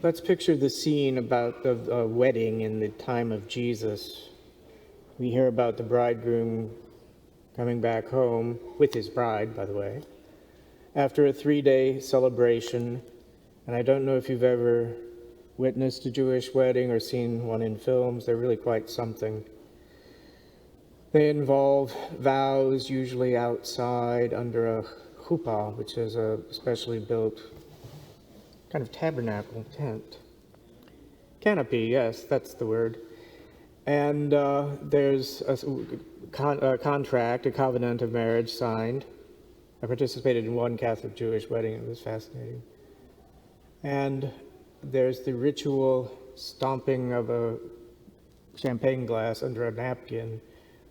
Let's picture the scene about the wedding in the time of Jesus. We hear about the bridegroom coming back home with his bride, by the way, after a 3-day celebration. And I don't know if you've ever witnessed a Jewish wedding or seen one in films. They're really quite something. They involve vows, usually outside under a chuppah, which is a specially built kind of tabernacle tent. Canopy, yes, that's the word. And there's a contract, a covenant of marriage signed. I participated in one Catholic Jewish wedding. It was fascinating. And there's the ritual stomping of a champagne glass under a napkin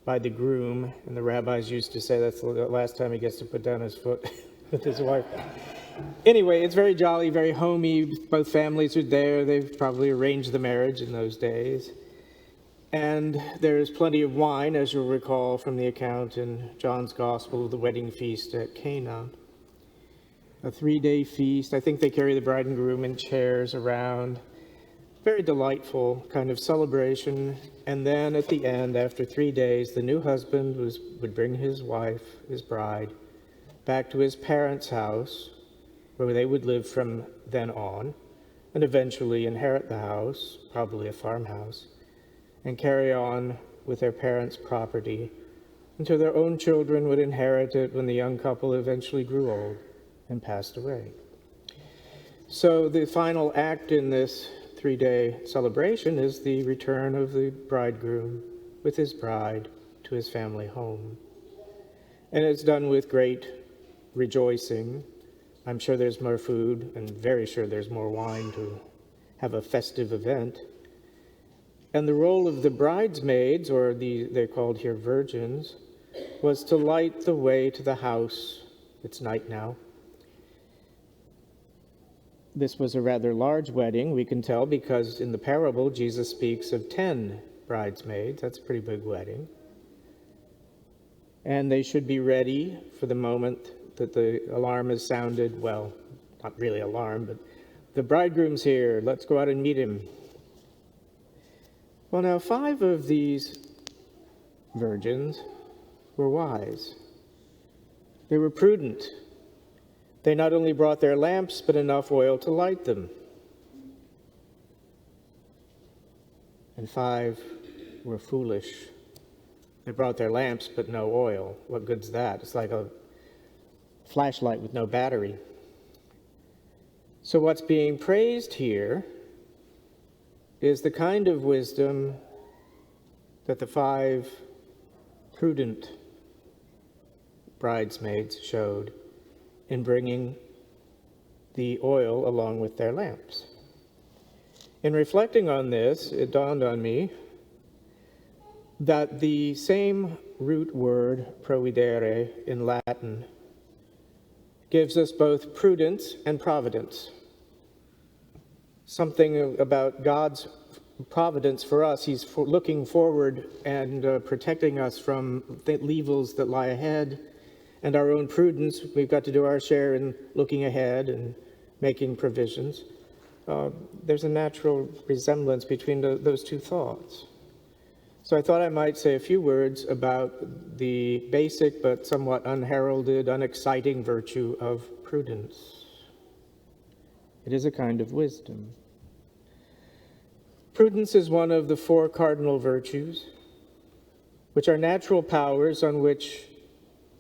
by the groom. And the rabbis used to say that's the last time he gets to put down his foot with his wife. Anyway, it's very jolly, very homey. Both families are there. They've probably arranged the marriage in those days. And there's plenty of wine, as you'll recall from the account in John's Gospel of the wedding feast at Cana. A 3-day feast. I think they carry the bride and groom in chairs around. Very delightful kind of celebration. And then at the end, after 3 days, the new husband would bring his wife, his bride, back to his parents' house, where they would live from then on, and eventually inherit the house, probably a farmhouse, and carry on with their parents' property until their own children would inherit it when the young couple eventually grew old and passed away. So the final act in this 3-day celebration is the return of the bridegroom with his bride to his family home. And it's done with great rejoicing. I'm sure there's more food, and very sure there's more wine to have a festive event. And the role of the bridesmaids, or they're called here virgins, was to light the way to the house. It's night now. This was a rather large wedding, we can tell, because in the parable, Jesus speaks of 10 bridesmaids. That's a pretty big wedding. And they should be ready for the moment that the alarm is sounded. Well, not really alarm, but the bridegroom's here. Let's go out and meet him. Well, now 5 of these virgins were wise. They were prudent. They not only brought their lamps, but enough oil to light them. And 5 were foolish. They brought their lamps, but no oil. What good's that? It's like a flashlight with no battery. So what's being praised here is the kind of wisdom that the 5 prudent bridesmaids showed in bringing the oil along with their lamps. In reflecting on this, it dawned on me that the same root word, providere, in Latin, gives us both prudence and providence. Something about God's providence for us. He's looking forward and protecting us from the evils that lie ahead. And our own prudence, we've got to do our share in looking ahead and making provisions. There's a natural resemblance between those two thoughts. So I thought I might say a few words about the basic but somewhat unheralded, unexciting virtue of prudence. It is a kind of wisdom. Prudence is one of the 4 cardinal virtues, which are natural powers on which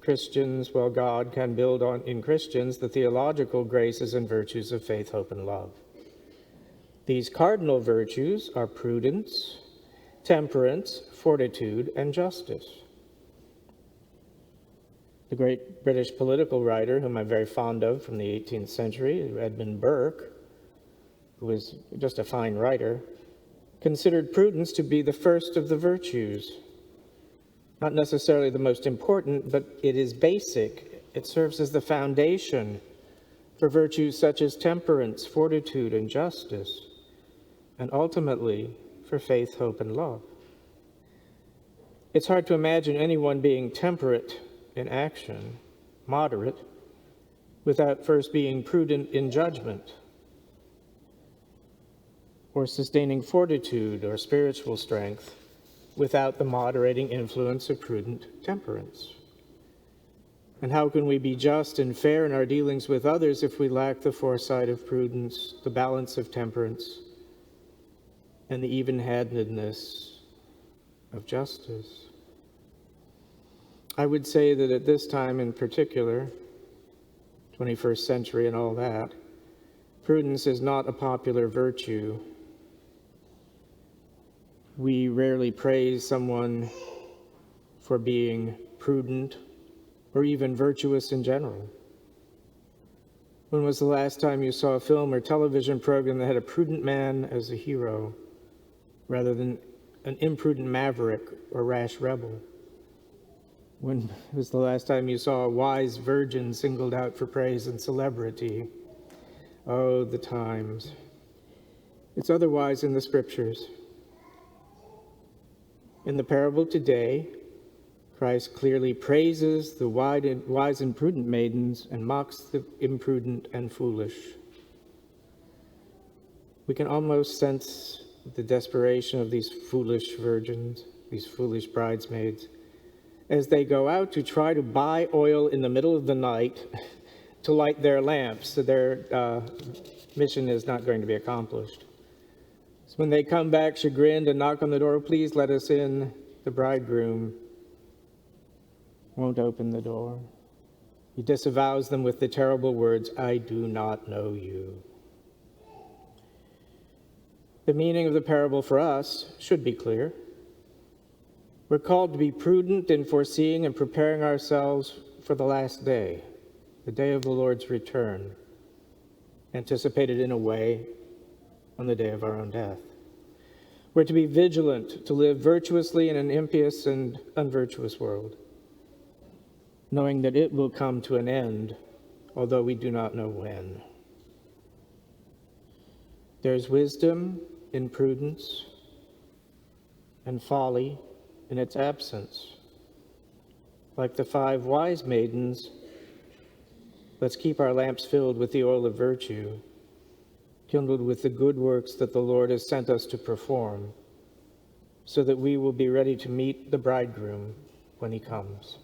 Christians, God can build on in Christians the theological graces and virtues of faith, hope, and love. These cardinal virtues are prudence, temperance, fortitude, and justice. The great British political writer, whom I'm very fond of from the 18th century, Edmund Burke, who was just a fine writer, considered prudence to be the first of the virtues. Not necessarily the most important, but it is basic. It serves as the foundation for virtues such as temperance, fortitude, and justice, and ultimately for faith, hope, and love. It's hard to imagine anyone being temperate in action, moderate, without first being prudent in judgment. or sustaining fortitude or spiritual strength without the moderating influence of prudent temperance? And how can we be just and fair in our dealings with others if we lack the foresight of prudence, the balance of temperance, and the even-handedness of justice? I would say that at this time in particular, 21st century and all that, prudence is not a popular virtue. We rarely praise someone for being prudent or even virtuous in general. When was the last time you saw a film or television program that had a prudent man as a hero rather than an imprudent maverick or rash rebel? When was the last time you saw a wise virgin singled out for praise and celebrity? Oh, the times. It's otherwise in the scriptures. In the parable today, Christ clearly praises the wise and prudent maidens and mocks the imprudent and foolish. We can almost sense the desperation of these foolish virgins, these foolish bridesmaids, as they go out to try to buy oil in the middle of the night to light their lamps, so their mission is not going to be accomplished. So when they come back chagrined and knock on the door, "Please let us in," the bridegroom won't open the door. He disavows them with the terrible words, "I do not know you." The meaning of the parable for us should be clear. We're called to be prudent in foreseeing and preparing ourselves for the last day, the day of the Lord's return, anticipated in a way on the day of our own death. We're to be vigilant, to live virtuously in an impious and unvirtuous world, knowing that it will come to an end, although we do not know when. There's wisdom in prudence and folly in its absence. Like the 5 wise maidens, let's keep our lamps filled with the oil of virtue, kindled with the good works that the Lord has sent us to perform, so that we will be ready to meet the bridegroom when he comes.